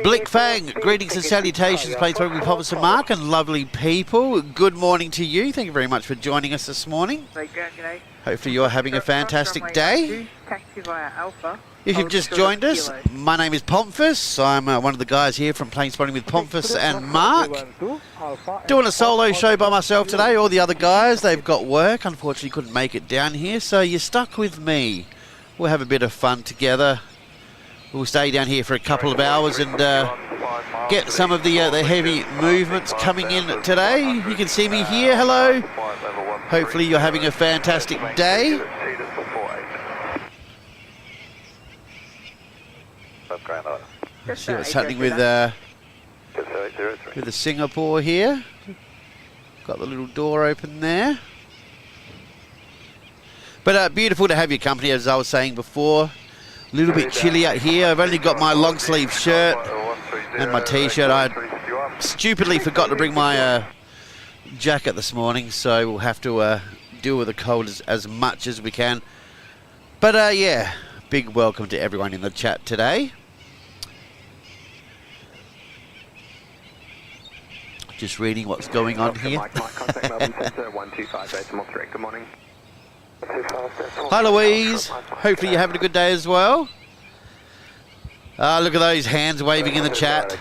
S2: Blick Fang, greetings and salutations, played through with Thomas and Mark and lovely people. Good morning to you. Thank you very much for joining us this morning. Hopefully you're having a fantastic day. If you've just joined us, my name is Pomphus. I'm one of the guys here from Planespotting with Pomphus and Mark. Doing a solo show by myself today. All the other guys, they've got work. Unfortunately couldn't make it down here, so you're stuck with me. We'll have a bit of fun together. We'll stay down here for a couple of hours and get some of the heavy movements coming in today. You can see me here. Hello. Hopefully you're having a fantastic day. Let's see what's happening with the Singapore here. Got the little door open there. But beautiful to have your company, as I was saying before. A little bit chilly out here. I've only got my long sleeve shirt and my t-shirt. I stupidly forgot to bring my jacket this morning, so we'll have to deal with the cold as much as we can. But yeah, big welcome to everyone in the chat today. Just reading what's going on here.
S4: Good morning.
S2: Hi Louise, hopefully you're having a good day as well. Look at those hands waving in the chat.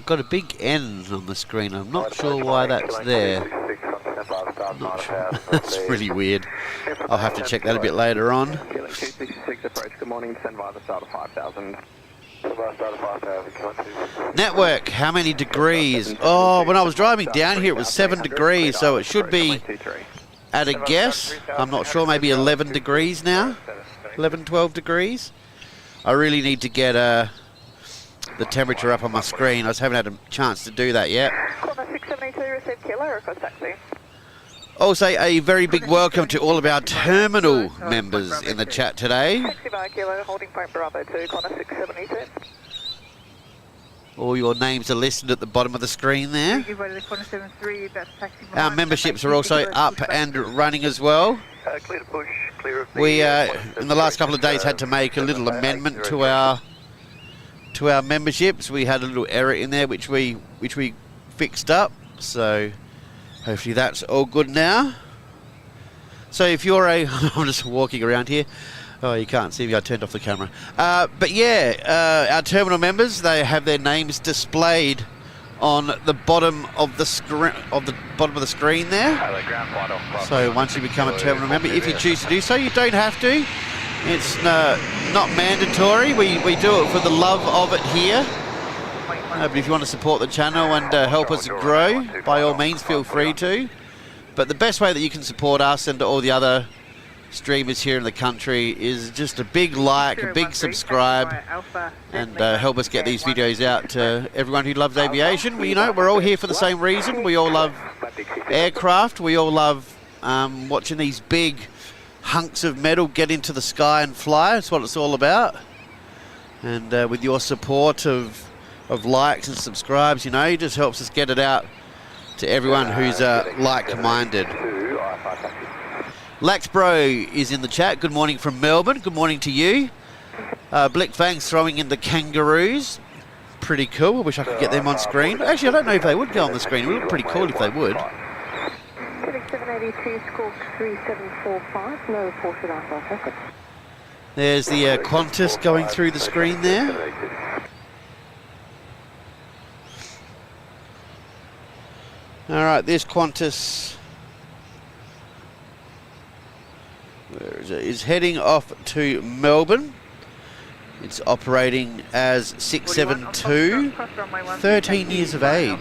S2: Got a big N on the screen. I'm not sure why that's there. Not sure. That's really weird. I'll have to check that a bit later on.
S4: Good morning, send via the start of 5,000.
S2: Network, how many degrees? Oh, when I was driving down here it was 7 degrees, so it should be, at a guess, I'm not sure, maybe 11 degrees now? 11, 12 degrees? I really need to get the temperature up on my screen. I just haven't had a chance to do that yet.
S9: Qantas 672, received kilo, request taxi.
S2: Also, a very big welcome to all of our terminal members in the chat today.
S9: Taxi by kilo, holding point Bravo 2, Qantas 672.
S2: All your names are listed at the bottom of the screen there. Our memberships are also up and running as well.
S3: Clear to push, clear of the,
S2: We, in the last couple of days, had to make a little amendment to our memberships. We had a little error in there which we fixed up. So hopefully that's all good now. So if you're I'm just walking around here. Oh, you can't see me. I turned off the camera. But yeah, our terminal members, they have their names displayed on the bottom of the screen there. So once you become a terminal member, if you choose to do so, you don't have to. It's not mandatory. We do it for the love of it here. But if you want to support the channel and help us grow, by all means, feel free to. But the best way that you can support us and all the other streamers here in the country is just a big like, a big subscribe, and help us get these videos out to everyone who loves aviation. You know, we're all here for the same reason. We all love aircraft. We all love watching these big hunks of metal get into the sky and fly. That's what it's all about. And with your support of likes and subscribes, you know, it just helps us get it out to everyone who's like-minded. Laxbro is in the chat. Good morning from Melbourne. Good morning to you. Blickfang's throwing in the kangaroos. Pretty cool. I wish I could get them on screen. Actually, I don't know if they would go on the screen. It would look pretty cool if they would.
S9: 782, squawk 3745, no reported Alpha.
S2: There's the Qantas going through the screen there. All right, this Qantas is heading off to Melbourne. It's operating as 672, 13 years of age.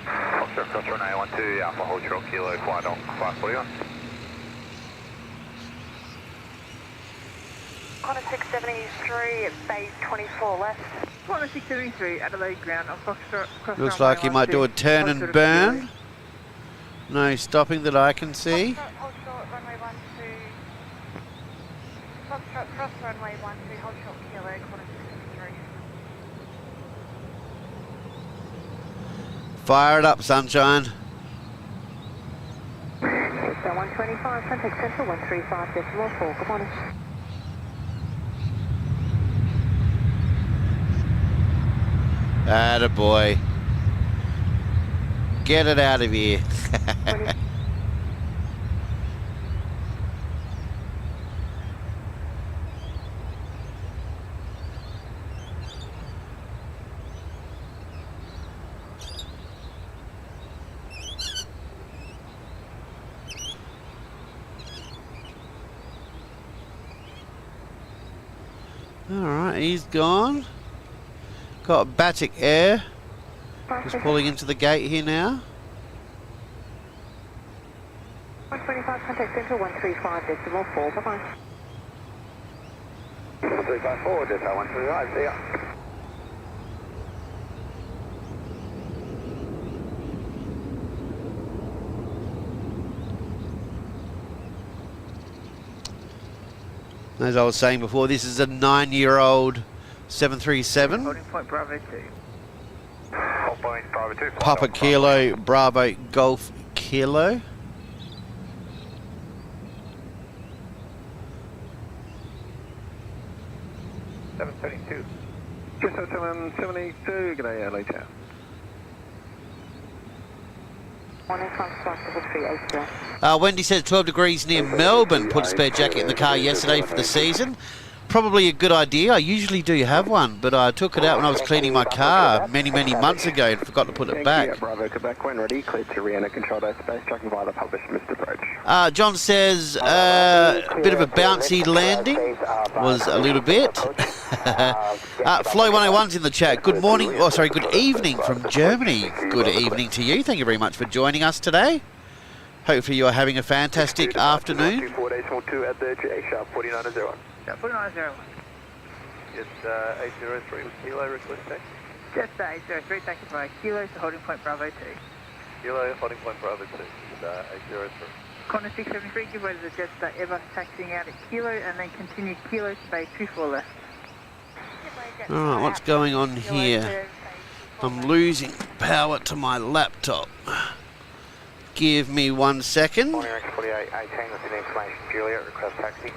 S8: Foxtrot cross runway 12, Alpha hold short kilo, quiet on 541.
S9: Qantas 673, base 24 left.
S5: Qantas 673, Adelaide ground on Foxtrot cross
S2: Looks
S5: runway
S2: like he might do a
S5: 12,
S2: turn and burn. No stopping that I can see.
S9: Hold short, runway 12. Foxtrot cross runway 12, hold short kilo, Qantas 673.
S2: Fire it up, sunshine.
S9: So 125, contact central 135.4, good morning.
S2: Attaboy. Get it out of here. Alright, he's gone. Got Batik Air. Just pulling into the gate here now.
S9: 125, contact central 135.4, bye-bye.
S8: 354, Jetstar 135, see ya.
S2: As I was saying before, this is a 9-year-old 737.
S5: Holding point Bravo 2.
S8: Hold point Bravo 2.
S2: Papa Kilo, Bravo Golf Kilo.
S4: Jetstar 772, g'day Adelaide Tower.
S9: Morning, Foxtrot 380.
S2: Wendy says 12 degrees near Melbourne. Put a spare jacket in the car yesterday for the season. Probably a good idea. I usually do have one, but I took it out when I was cleaning my car many months ago and forgot to put it back.
S4: Bravo Quebec, when ready, cleared to re-enter control airspace, tracking via the published missed approach.
S2: John says a bit of a bouncy landing. Was a little bit. Flo 101's in the chat. Good morning, oh sorry, good evening from Germany. Good evening to you. Thank you very much for joining us today. Hopefully you are having a fantastic afternoon.
S4: 24.2 at the J sharp 4901.
S5: Yeah, 4901.
S3: It's 803 with Kilo, request taxi.
S5: Jetstar 803, taken by Kilo to holding point Bravo 2.
S3: Kilo, holding point Bravo 2 with 803.
S5: Qantas 673, give way to the Jetstar Ever, taxiing out at Kilo and then continue Kilo to base 24 left.
S2: Alright, what's going on here? I'm losing power to my laptop. Give me 1 second.
S8: Morning, X48, 18 with the information. Juliet, request taxi.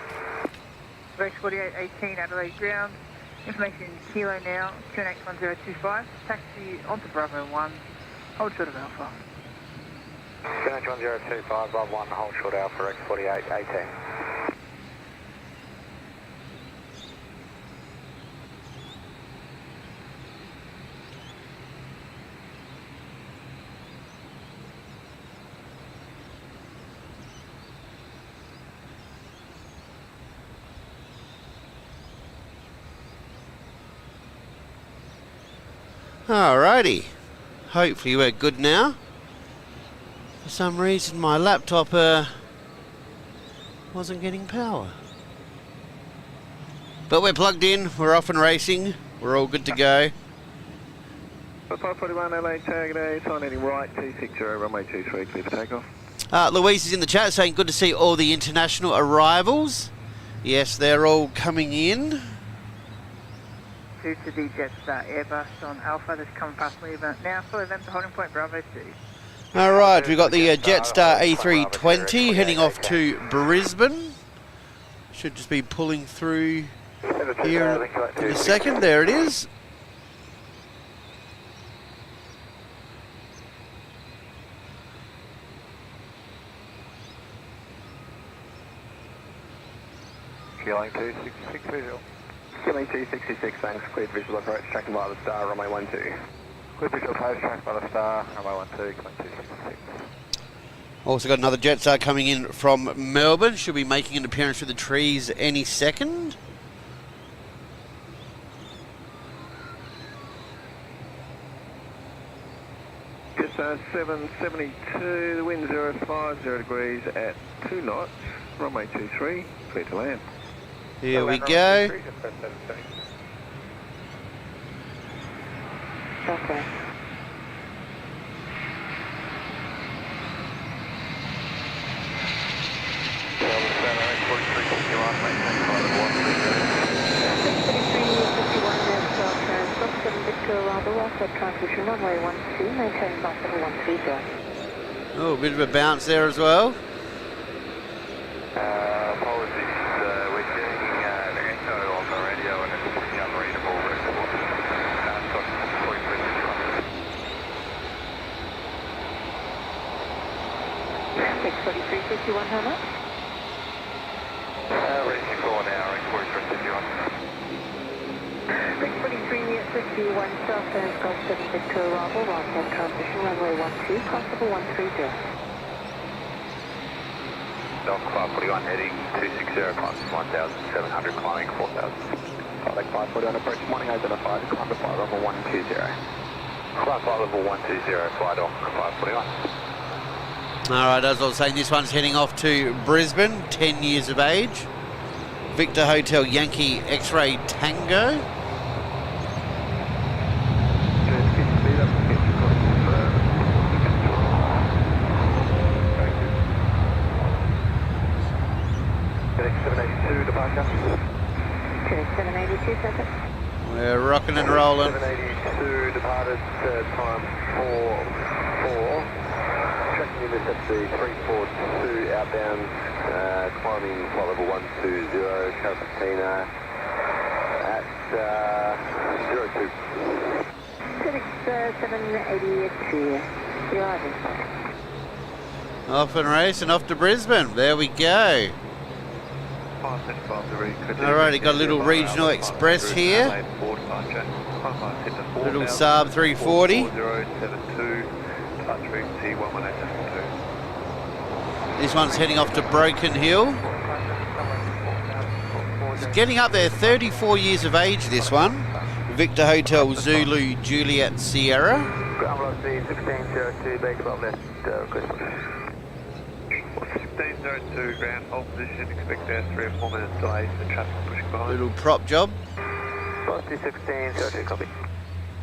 S5: Rex 4818 Adelaide ground. Information Kilo now, QNX 1025. Taxi onto Bravo 1. Hold short of Alpha.
S8: QNX 1025, Bravo 1, hold short Alpha, X48, 18.
S2: Alrighty. Hopefully we're good now. For some reason my laptop wasn't getting power. But we're plugged in, we're off and racing, we're all good to go.
S4: 541 LA tag today, sign heading right, T60, runway 23, clear for takeoff.
S2: Louise is in the chat saying good to see all the international arrivals. Yes, they're all coming in.
S5: Due to the Jetstar Airbus on Alpha that's coming past me about now. Full event to holding point Bravo 2.
S2: All right, we've got the Jetstar A320 heading off to Brisbane. Should just be pulling through here in a second. There it is.
S8: Feeling 266 visual.
S4: Feeling 266, thanks. Cleared visual approach, tracking by the Star, runway 12.
S8: Clear visual approach, tracked by the Star, runway 12, feeling 266.
S2: Also got another Jetstar coming in from Melbourne. Should be making an appearance through the trees any second.
S4: Jetstar 772, the wind 050 degrees at 2 knots, runway 23, clear to land.
S2: Here we go.
S9: Okay. Transmission runway 12, maintain flight level 130.
S2: Oh, a bit of a bounce there as well.
S8: Apologies, we're getting an echo on the radio and it's pretty unreadable.
S9: Six 4351, how much?
S8: Ready to call now, 4351.
S9: 64351 South and Golf 7 Victor arrival, right transmission runway 12, constable 130.
S8: Dock 541 heading 260, climb 1700, climbing 4000.
S4: Contact 541 approach, morning identified, climb to flight level 120.
S8: Climb flight level 120, fly dock 541.
S2: Alright, as I was saying, this one's heading off to Brisbane, 10 years of age. Victor Hotel Yankee X-Ray Tango.
S9: Correct, 782 seconds.
S2: We're rocking and rolling.
S8: 782 departed, time 4-4. Tracking in this at the 342 outbound, climbing flight level 120, Carapacina at 02.
S9: Correct, 782. You're arriving.
S2: Off and racing, off to Brisbane. There we go. Alrighty, got a little regional express here. Little Saab 340. This one's heading off to Broken Hill. It's getting up there, 34 years of age, this one. Victor Hotel Zulu Juliet Sierra.
S8: Ground velocity 1602, base above left, request. 1602, ground hold position, expect there 3 or 4 minutes delay for traffic pushing behind.
S2: Little prop job.
S8: Velocity 1602, copy.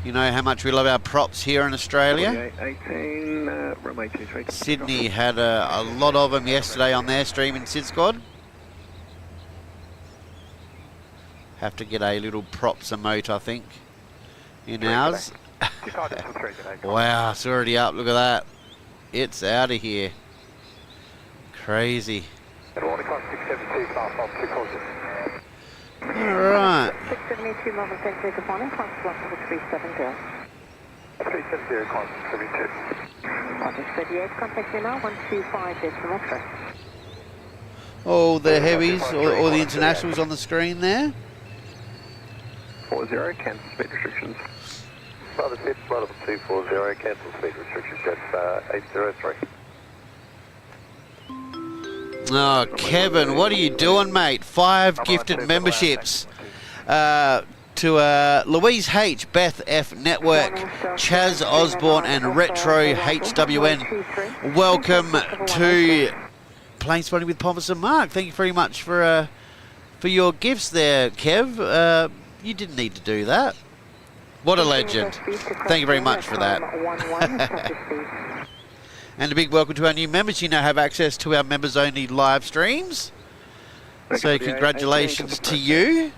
S2: You know how much we love our props here in Australia.
S4: 18, runway 23.
S2: Sydney had a lot of them yesterday on their stream in Sid Squad. Have to get a little props emote, I think, in ours. Wow, it's already up. Look at that. It's out of here. Crazy. Alright.
S9: 672 Melbourne St. Jacob morning, constable 370.
S8: 370, climb 72.
S9: Qantas 38, contact me now, 125 decimal track.
S2: All the heavies, all the internationals on the screen there.
S4: 40, cancel speed restrictions.
S8: Brother 6, level 240, cancel speed restrictions, Jetstar 803.
S2: Oh, Kevin, what are you doing, mate? 5 gifted memberships to Louise H, Beth F Network, Chaz Osborne and Retro HWN. Welcome to Planespotting with Pompous and Mark. Thank you very much for your gifts there, Kev. You didn't need to do that. What a legend. Thank you very much for that. And a big welcome to our new members. You now have access to our members-only live streams. So congratulations to you.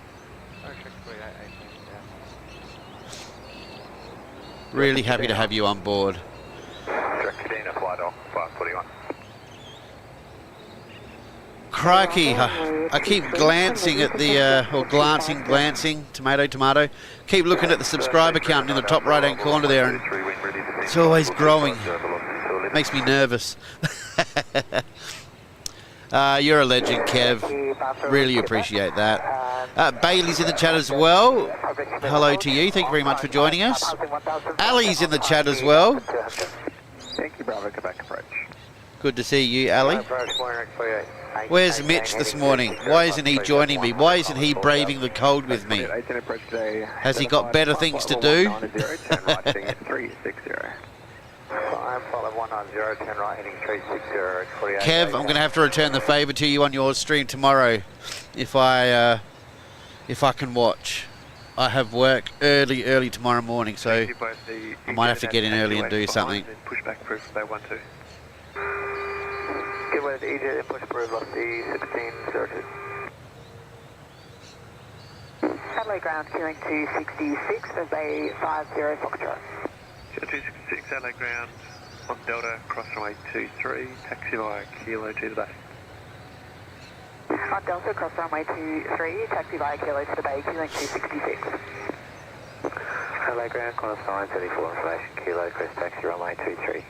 S2: Really happy to have you on board. Crikey, I keep glancing at the, glancing, tomato. Keep looking at the subscriber count in the top right-hand corner there, and it's always growing. Makes me nervous. You're a legend, Kev. Really appreciate that. Bailey's in the chat as well. Hello to you. Thank you very much for joining us. Ali's in the chat as well.
S4: Thank you, Bravo, Quebec approach.
S2: Good to see you, Ali. Where's Mitch this morning? Why isn't he joining me? Why isn't he braving the cold with me? Has he got better things to do? Kev, I'm going to have to return the favour to you on your stream tomorrow, if I can watch. I have work early tomorrow morning, so I might have to get in early and do something.
S3: Pushback proof they want to.
S8: Give away the EJ push proof of the 1602.
S9: Adelaide ground, queuing 266 as a 50 Foxtrot.
S3: 266 Adelaide ground on Delta, cross runway 23, taxi via Kilo to the bay.
S9: On Delta, cross runway 23, taxi via Kilo to the bay, queuing 266.
S8: Adelaide ground, Qantas 934 information, Kilo, crest taxi runway 23.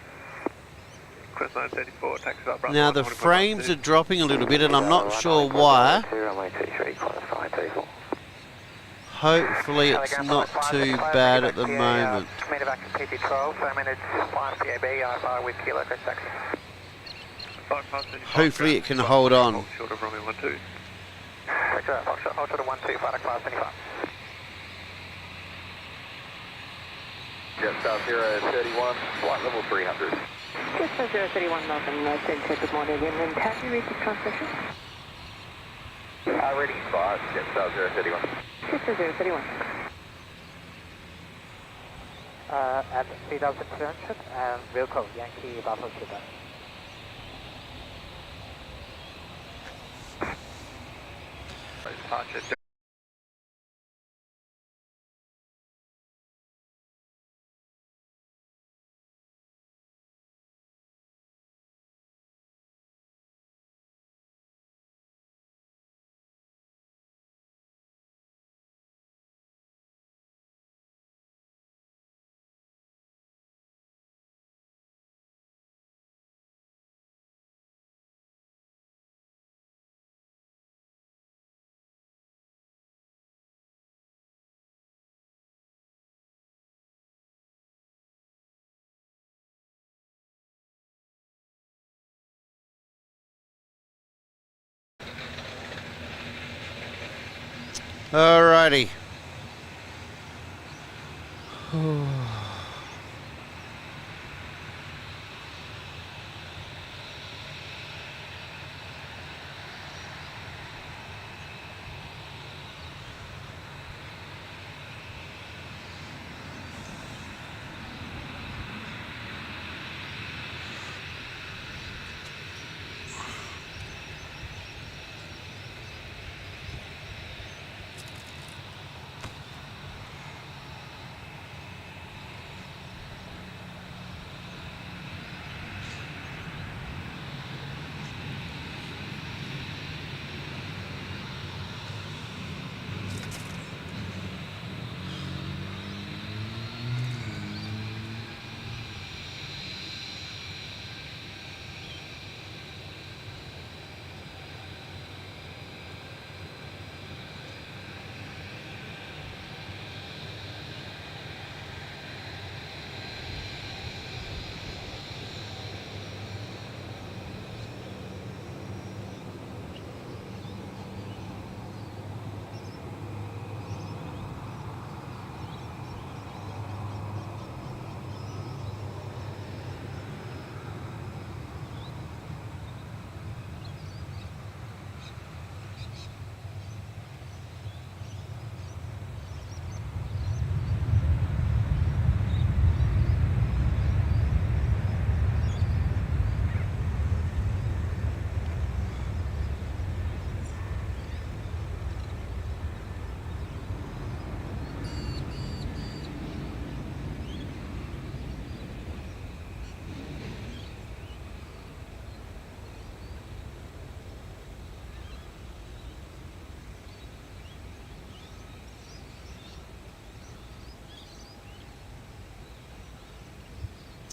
S3: Cross 934, taxi via Bravo.
S2: Now the frames are dropping a little bit, and I'm not sure why.
S8: Runway 23, Qantas 934.
S2: Hopefully it's not too bad at the moment.
S8: Meter back to PP12, 5 minutes, flying PAB, IFR with Kilo, crest taxi.
S2: Hopefully it can hold on.
S3: Short of runway 12.
S8: Taxi right, Foxtrot, hold short of 12, flight of class 25. Jetstar 031, flight level 300.
S9: Jetstar 031, Melbourne, good morning again, and have you reached this transmission?
S8: Reading spot, Jetstar 031.
S9: Jetstar 031.
S7: At 3,200 and Wilco, Yankee Bravo Sugar.
S3: Departure.
S2: Alrighty.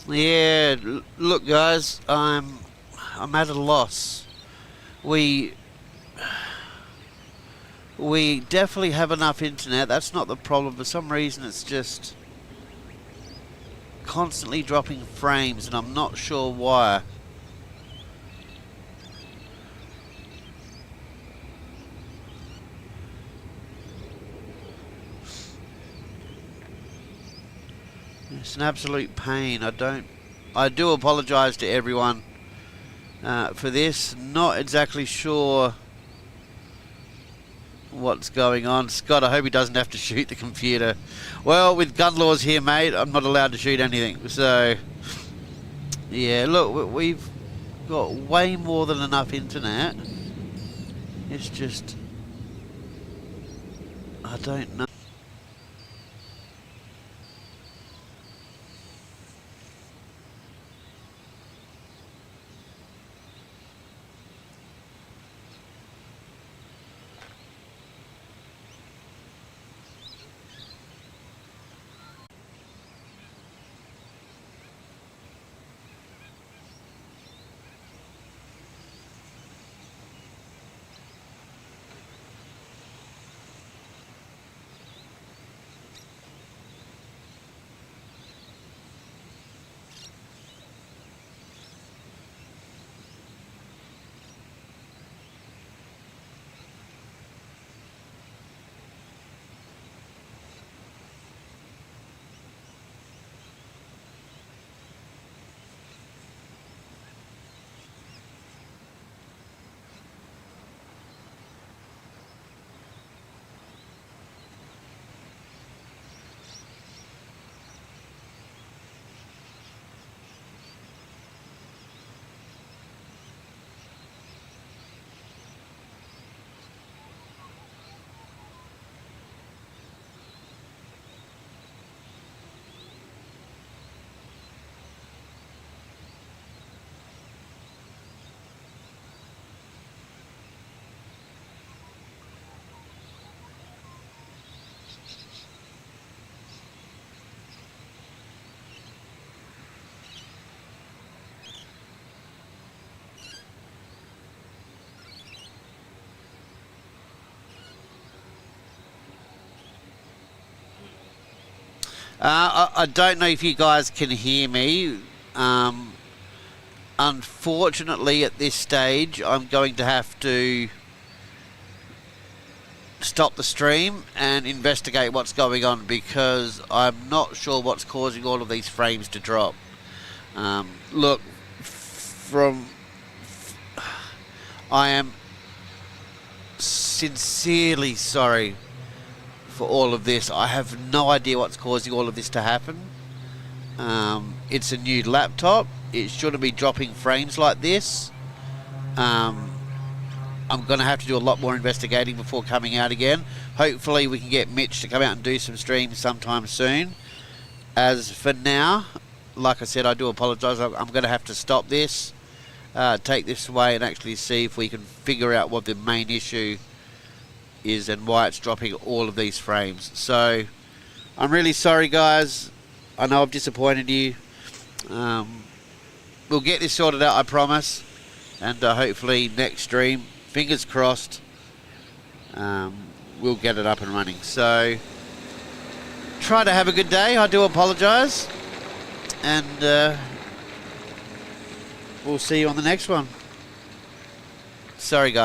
S2: Yeah, look guys, I'm at a loss. We definitely have enough internet, that's not the problem. For some reason it's just constantly dropping frames and I'm not sure why. It's an absolute pain. I do apologise to everyone for this. Not exactly sure what's going on. Scott, I hope he doesn't have to shoot the computer. Well, with gun laws here, mate, I'm not allowed to shoot anything. So, yeah, look, we've got way more than enough internet. It's just, I don't know. I don't know if you guys can hear me. Unfortunately, at this stage, I'm going to have to stop the stream and investigate what's going on because I'm not sure what's causing all of these frames to drop. Look, I am sincerely sorry for all of this. I have no idea what's causing all of this to happen. It's a new laptop. It shouldn't be dropping frames like this. I'm going to have to do a lot more investigating before coming out again. Hopefully we can get Mitch to come out and do some streams sometime soon. As for now, like I said, I do apologise. I'm going to have to stop this, take this away and actually see if we can figure out what the main issue is and why it's dropping all of these frames. So I'm really sorry guys, I know I've disappointed you. We'll get this sorted out, I promise, and hopefully next stream, fingers crossed, we'll get it up and running. So try to have a good day. I do apologise, and we'll see you on the next one. Sorry guys.